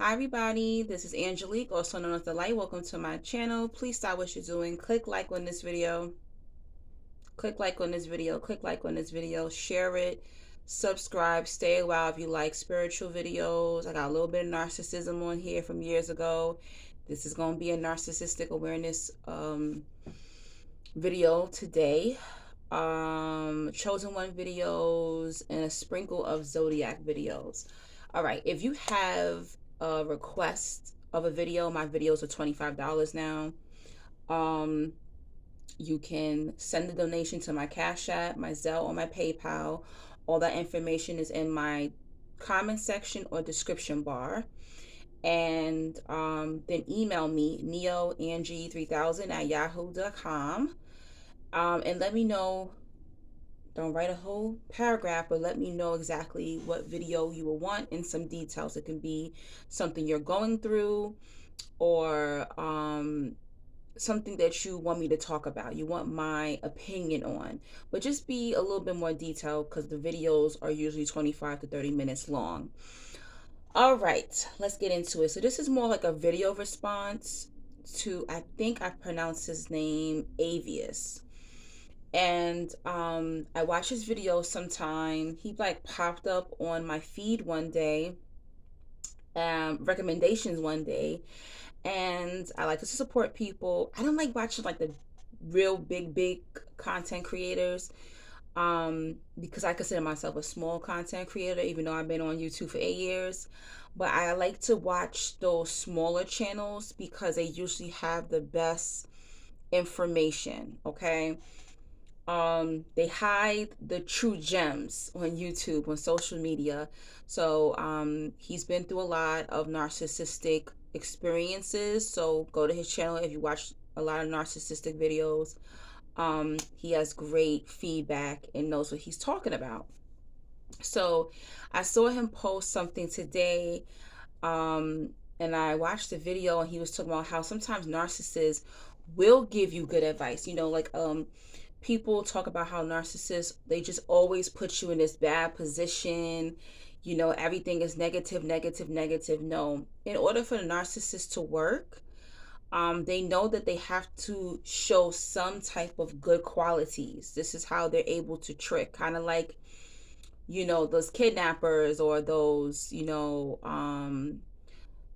Hi everybody, this is Angelique, also known as The Light. Welcome to my channel. Please stop what you're doing. Click like on this video. Click like on this video. Click like on this video. Share it. Subscribe. Stay a while if you like spiritual videos. I got a little bit of narcissism on here from years ago. This is going to be a narcissistic awareness video today. Chosen one videos and a sprinkle of zodiac videos. All right, if you have a request of a video, my videos are $25 now. You can send the donation to my Cash App, my Zelle, or my PayPal. All that information is in my comment section or description bar. And then email me, neoangie3000 at yahoo.com. And let me know. Don't write a whole paragraph, but let me know exactly what video you will want and some details. It can be something you're going through or something that you want me to talk about. You want my opinion on, but just be a little bit more detailed because the videos are usually 25 to 30 minutes long. All right, let's get into it. So this is more like a video response to, I think I pronounced his name Avius. And I watched his video sometime. He like popped up on my feed one day, recommendations one day, and I like to support people. I don't like watching like the real big content creators, because I consider myself a small content creator, even though I've been on YouTube for 8 years. But I like to watch those smaller channels because they usually have the best information. Okay, they hide the true gems on YouTube, on social media. So he's been through a lot of narcissistic experiences. So go to his channel if you watch a lot of narcissistic videos. He has great feedback and knows what he's talking about. So I saw him post something today, and I watched the video, and he was talking about how sometimes narcissists will give you good advice. Like people talk about how narcissists, they just always put you in this bad position. Everything is negative, negative, negative. No, in order for the narcissist to work, they know that they have to show some type of good qualities. This is how they're able to trick, kind of like those kidnappers or those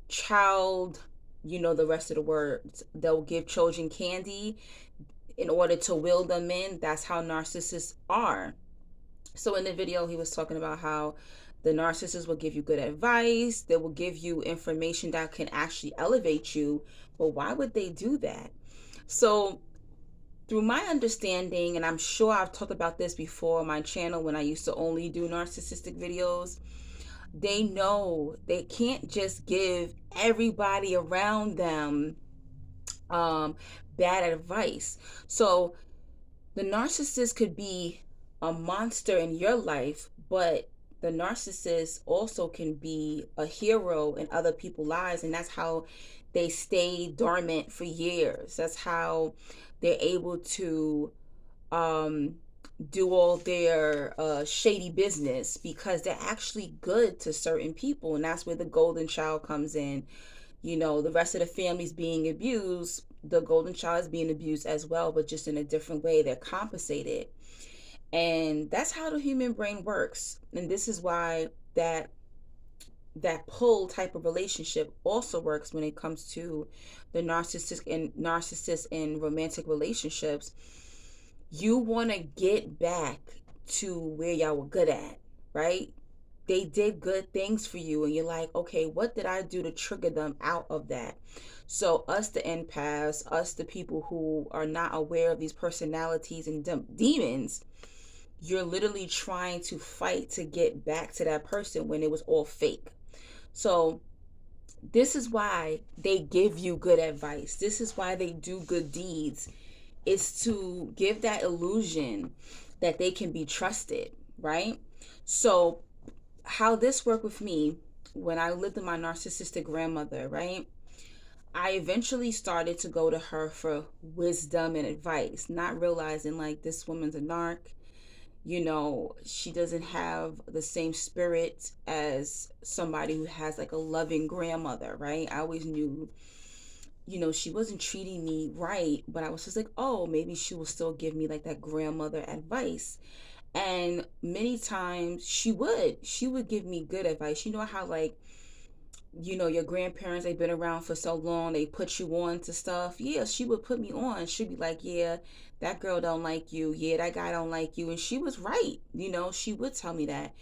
child, the rest of the words. They'll give children candy in order to will them in. That's how narcissists are. So in the video, he was talking about how the narcissist will give you good advice. They will give you information that can actually elevate you. But why would they do that? So through my understanding, and I'm sure I've talked about this before on my channel when I used to only do narcissistic videos, they know they can't just give everybody around them bad advice. So the narcissist could be a monster in your life, but the narcissist also can be a hero in other people's lives, and that's how they stay dormant for years. That's how they're able to um, do all their shady business, because they're actually good to certain people, and that's where the golden child comes in. The rest of the family's being abused, the golden child is being abused as well, but just in a different way. They're compensated. And that's how the human brain works. And this is why that pull type of relationship also works when it comes to the narcissist in romantic relationships. You want to get back to where y'all were good at, right? They did good things for you, and you're like, okay, what did I do to trigger them out of that? So us, the empaths, us, the people who are not aware of these personalities and demons, you're literally trying to fight to get back to that person when it was all fake. So this is why they give you good advice. This is why they do good deeds. It's to give that illusion that they can be trusted, right? So how this worked with me when I lived with my narcissistic grandmother, right? I eventually started to go to her for wisdom and advice, not realizing like this woman's a narc. She doesn't have the same spirit as somebody who has like a loving grandmother, right? I always knew, she wasn't treating me right, but I was just like, oh, maybe she will still give me like that grandmother advice. And many times she would give me good advice. You know how, like, your grandparents, they've been around for so long, they put you on to stuff. Yeah, she would put me on. She'd be like, yeah, that girl don't like you. Yeah, that guy don't like you. And she was right. She would tell me that.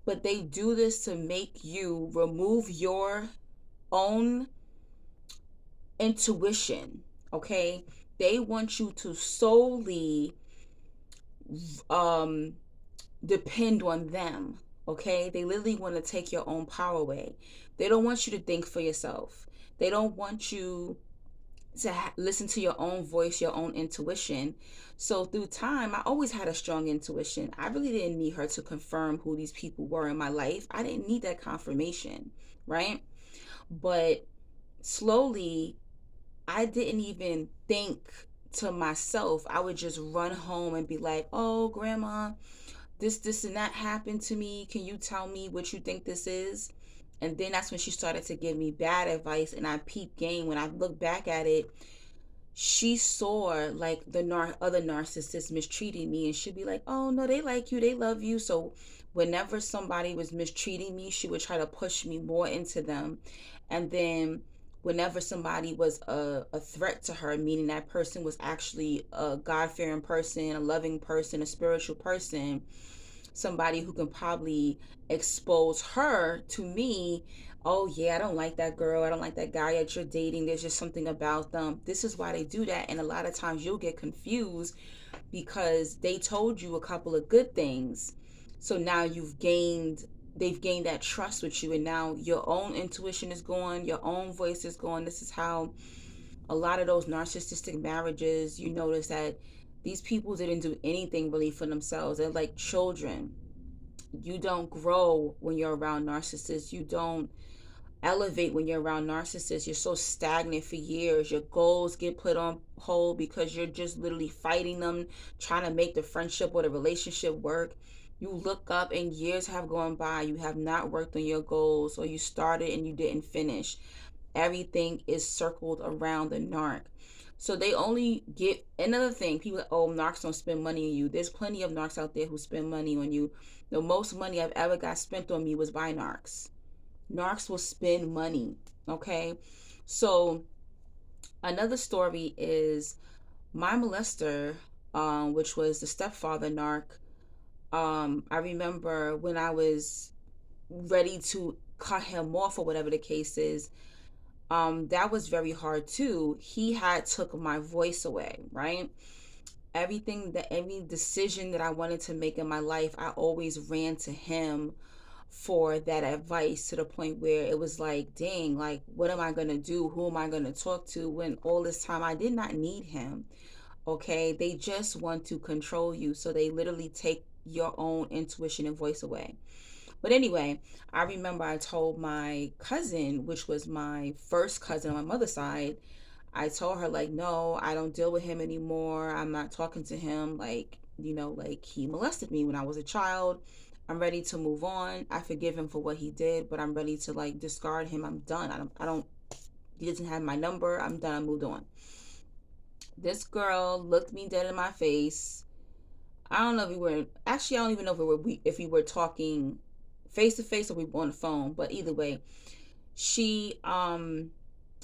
But they do this to make you remove your own intuition, okay? They want you to solely um depend on them, okay? They literally want to take your own power away. They don't want you to think for yourself. They don't want you to listen to your own voice, your own intuition. So through time, I always had a strong intuition. I really didn't need her to confirm who these people were in my life. I didn't need that confirmation, right? But slowly, I didn't even think to myself. I would just run home and be like, oh, grandma, this and that happened to me. Can you tell me what you think this is? And then that's when she started to give me bad advice, and I peeped game. When I look back at it, she saw like the other narcissists mistreating me, and she'd be like, oh no, they like you, they love you. So whenever somebody was mistreating me, she would try to push me more into them. And then whenever somebody was a threat to her, meaning that person was actually a God-fearing person, a loving person, a spiritual person, somebody who can probably expose her to me. Oh yeah, I don't like that girl, I don't like that guy that you're dating, there's just something about them. This is why they do that. And a lot of times you'll get confused because they told you a couple of good things, so now they've gained that trust with you, and now your own intuition is gone, your own voice is gone. This is how a lot of those narcissistic marriages, you notice that these people didn't do anything really for themselves. They're like children. You don't grow when you're around narcissists. You don't elevate when you're around narcissists. You're so stagnant for years. Your goals get put on hold because you're just literally fighting them, trying to make the friendship or the relationship work. You look up and years have gone by. You have not worked on your goals, or you started and you didn't finish. Everything is circled around the narc. So they only get another thing. People, oh, narcs don't spend money on you. There's plenty of narcs out there who spend money on you. The most money I've ever got spent on me was by narcs. Narcs will spend money. Okay. So another story is my molester, which was the stepfather narc. I remember when I was ready to cut him off or whatever the case is, that was very hard too. He had took my voice away, right? Every decision that I wanted to make in my life, I always ran to him for that advice, to the point where it was like, dang, like, what am I going to do? Who am I going to talk to? When all this time I did not need him. Okay. They just want to control you. So they literally take your own intuition and voice away. But anyway, I remember I told my cousin, which was my first cousin on my mother's side, I told her, like, no, I don't deal with him anymore. I'm not talking to him. Like, like, he molested me when I was a child. I'm ready to move on. I forgive him for what he did, but I'm ready to like discard him. I'm done. He doesn't have my number. I'm done. I moved on. This girl looked me dead in my face. I don't know if we were, actually, I don't even know if we were talking face to face or we were on the phone, but either way, she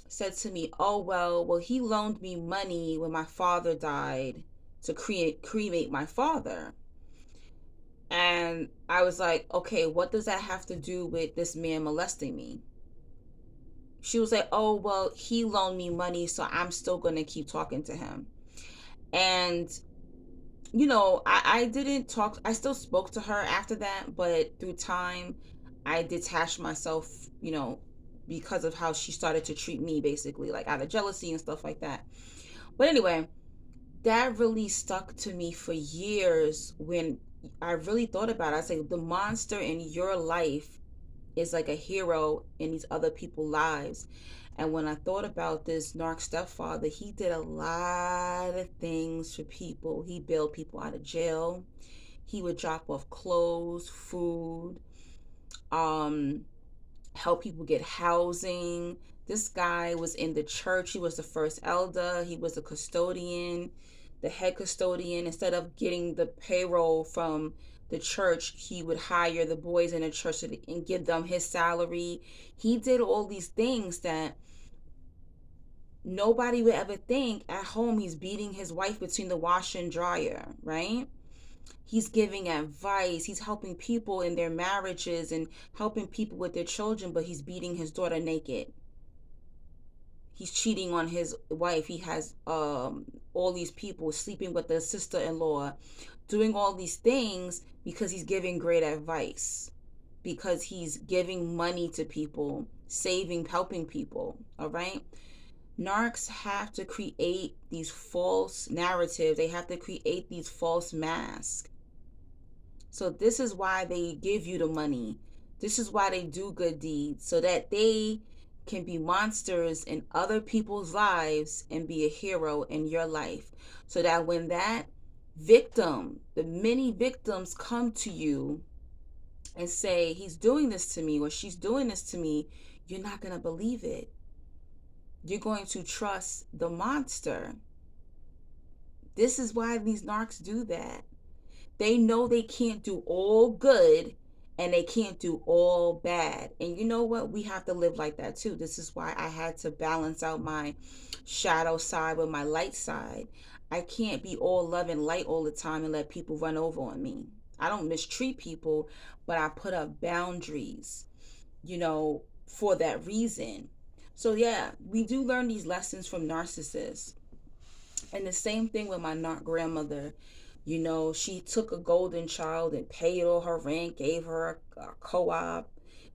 said to me, "Oh well, he loaned me money when my father died to cremate my father." And I was like, "Okay, what does that have to do with this man molesting me?" She was like, "Oh well, he loaned me money, so I'm still going to keep talking to him." And I didn't talk. I still spoke to her after that, but through time, I detached myself, because of how she started to treat me, basically, like out of jealousy and stuff like that. But anyway, that really stuck to me for years. When I really thought about it, I say the monster in your life is like a hero in these other people's lives. And when I thought about this narc stepfather, he did a lot of things for people. He bailed people out of jail. He would drop off clothes, food, um, help people get housing. This guy was in the church. He was the first elder. He was a custodian, the head custodian. Instead of getting the payroll from the church, he would hire the boys in the church and give them his salary. He did all these things that nobody would ever think. At home, he's beating his wife between the washer and dryer, right? He's giving advice. He's helping people in their marriages and helping people with their children, but he's beating his daughter naked. He's cheating on his wife. He has all these people sleeping with the sister-in-law, doing all these things because he's giving great advice, because he's giving money to people, saving, helping people. All right. Narcs have to create these false narratives. They have to create these false masks. So this is why they give you the money. This is why they do good deeds, so that they can be monsters in other people's lives and be a hero in your life. So that when that victim, the many victims come to you and say, he's doing this to me or she's doing this to me, you're not going to believe it. You're going to trust the monster. This is why these narcs do that. They know they can't do all good and they can't do all bad. And you know what? We have to live like that too. This is why I had to balance out my shadow side with my light side. I can't be all love and light all the time and let people run over on me. I don't mistreat people, but I put up boundaries, for that reason. So yeah, we do learn these lessons from narcissists. And the same thing with my grandmother. She took a golden child and paid all her rent, gave her a co-op,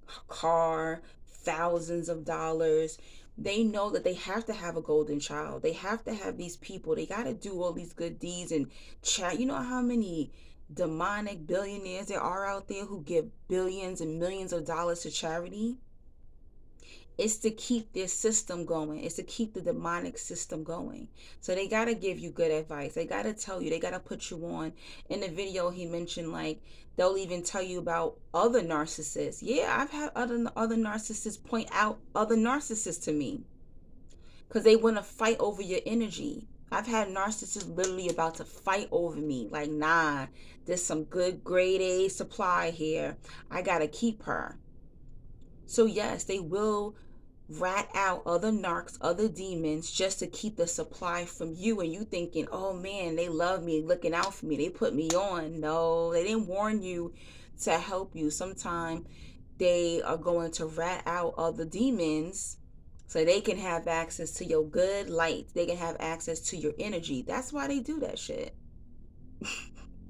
a car, thousands of dollars. They know that they have to have a golden child. They have to have these people. They got to do all these good deeds and chat. You know how many demonic billionaires there are out there who give billions and millions of dollars to charity? It's to keep their system going. It's to keep the demonic system going. So they got to give you good advice. They got to tell you. They got to put you on. In the video, he mentioned, like, they'll even tell you about other narcissists. Yeah, I've had other narcissists point out other narcissists to me because they want to fight over your energy. I've had narcissists literally about to fight over me. Like, nah, there's some good grade A supply here. I got to keep her. So yes, they will rat out other narcs, other demons, just to keep the supply from you. And you thinking, oh man, they love me, looking out for me, they put me on. No, they didn't warn you to help you. Sometimes they are going to rat out other demons so they can have access to your good light. They can have access to your energy. That's why they do that shit.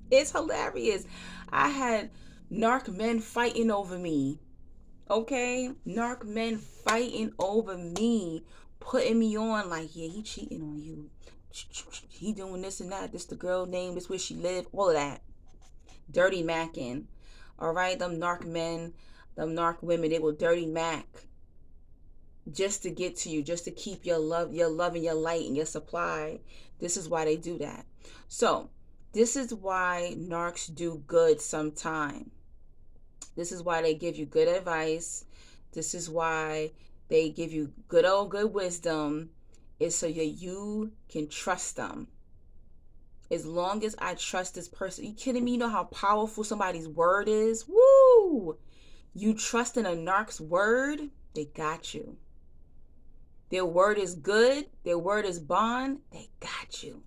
It's hilarious. I had narc men fighting over me. Okay, narc men fighting over me, putting me on like, yeah, he cheating on you. He doing this and that. This the girl name. This where she live. All of that. Dirty macking. All right, them narc men, them narc women, they will dirty mac just to get to you, just to keep your love and your light and your supply. This is why they do that. So this is why narcs do good sometime. This is why they give you good advice. This is why they give you good old good wisdom. Is so that you can trust them. As long as I trust this person, you kidding me? You know how powerful somebody's word is? Woo! You trust in a narc's word, they got you. Their word is good. Their word is bond. They got you.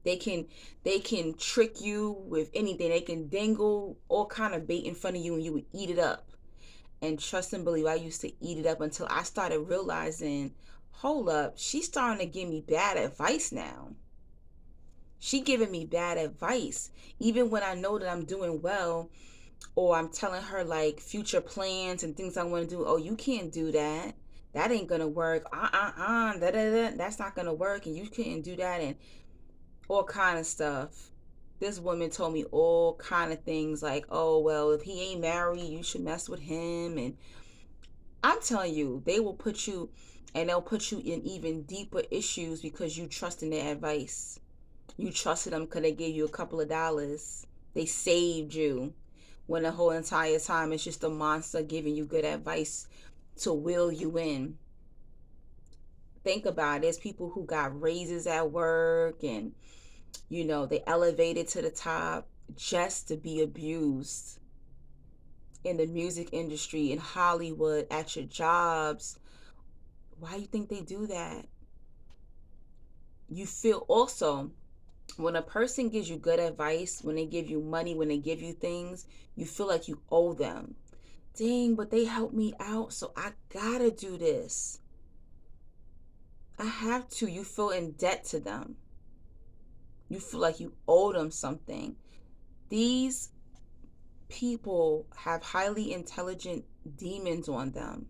They can trick you with anything. They can dangle all kind of bait in front of you and you would eat it up. And trust and believe, I used to eat it up until I started realizing, hold up, she's starting to give me bad advice now. She giving me bad advice. Even when I know that I'm doing well, or I'm telling her like future plans and things I want to do. Oh, you can't do that. That ain't gonna work. That's not gonna work, and you can't do that, and all kind of stuff. This woman told me all kind of things like, oh, well, if he ain't married, you should mess with him. And I'm telling you, they will put you, and they'll put you in even deeper issues because you trust in their advice. You trusted them because they gave you a couple of dollars. they saved you, when the whole entire time it's just a monster giving you good advice to will you in. Think about it. There's people who got raises at work and, they elevated to the top just to be abused in the music industry, in Hollywood, at your jobs. Why do you think they do that? You feel also, when a person gives you good advice, when they give you money, when they give you things, you feel like you owe them. Dang, but they helped me out, so I gotta do this. I have to. You feel in debt to them. You feel like you owe them something. These people have highly intelligent demons on them.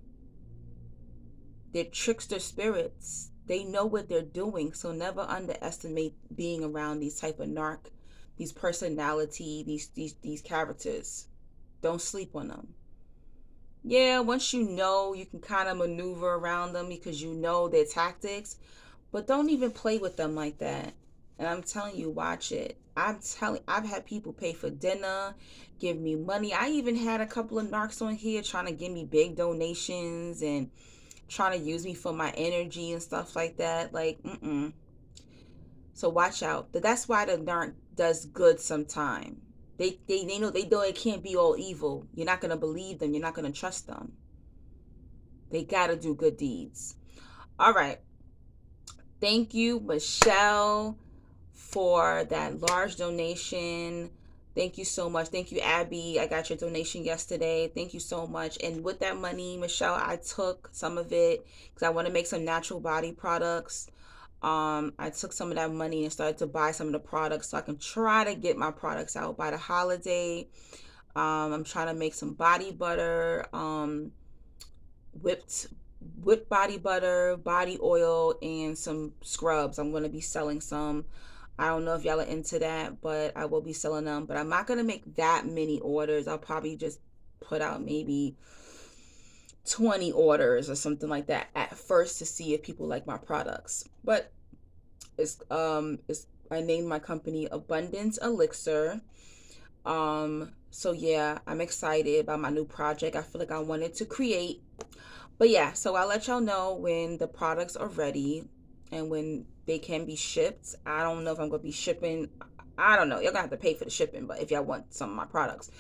They're trickster spirits. They know what they're doing, so never underestimate being around these type of these personality, these characters. Don't sleep on them. Yeah, once you can kind of maneuver around them because you know their tactics, but don't even play with them like that. And I'm telling you, watch it. I've had people pay for dinner, give me money. I even had a couple of narcs on here trying to give me big donations and trying to use me for my energy and stuff like that. Like, mm-mm. So watch out. That's why the narc does good sometime. They know it can't be all evil. You're not gonna believe them. You're not gonna trust them. They gotta do good deeds. All right. Thank you, Michelle, for that large donation. Thank you so much. Thank you, Abby. I got your donation yesterday. Thank you so much. And with that money, Michelle, I took some of it because I want to make some natural body products. I took some of that money and started to buy some of the products so I can try to get my products out by the holiday. I'm trying to make some body butter, whipped body butter, body oil, and some scrubs. I'm going to be selling some. I don't know if y'all are into that, but I will be selling them. But I'm not going to make that many orders. I'll probably just put out maybe 20 orders or something like that at first to see if people like my products. But it's I named my company Abundance Elixir. So yeah, I'm excited about my new project. I feel like I wanted to create. But yeah, so I'll let y'all know when the products are ready and when they can be shipped. I don't know if I'm gonna be shipping. I don't know. Y'all gonna have to pay for the shipping, but if y'all want some of my products.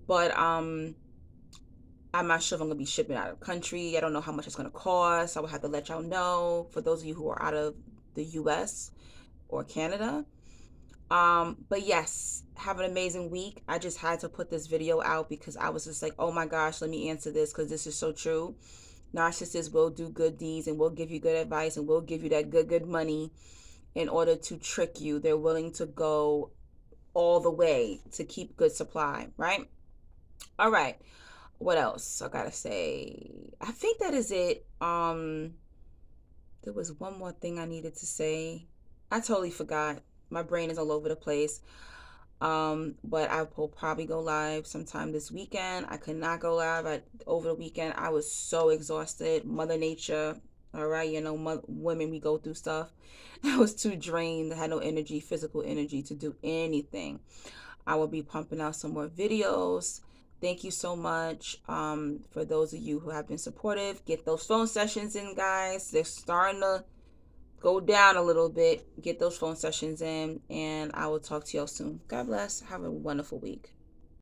But I'm not sure if I'm gonna be shipping out of the country. I don't know how much it's gonna cost. I will have to let y'all know for those of you who are out of the US or Canada. But yes, have an amazing week. I just had to put this video out because I was just like, oh my gosh, let me answer this because this is so true. Narcissists will do good deeds and will give you good advice and will give you that good money in order to trick you. They're willing to go all the way to keep good supply, right? All right. What else I gotta say? I think that is it. There was one more thing I needed to say. I totally forgot. My brain is all over the place. But I will probably go live sometime this weekend. I could not go live over the weekend. I was so exhausted. Mother Nature, all right, women, we go through stuff. I was too drained. I had no energy, physical energy to do anything. I will be pumping out some more videos. Thank you so much for those of you who have been supportive. Get those phone sessions in, guys. They're starting to go down a little bit. Get those phone sessions in, and I will talk to y'all soon. God bless. Have a wonderful week.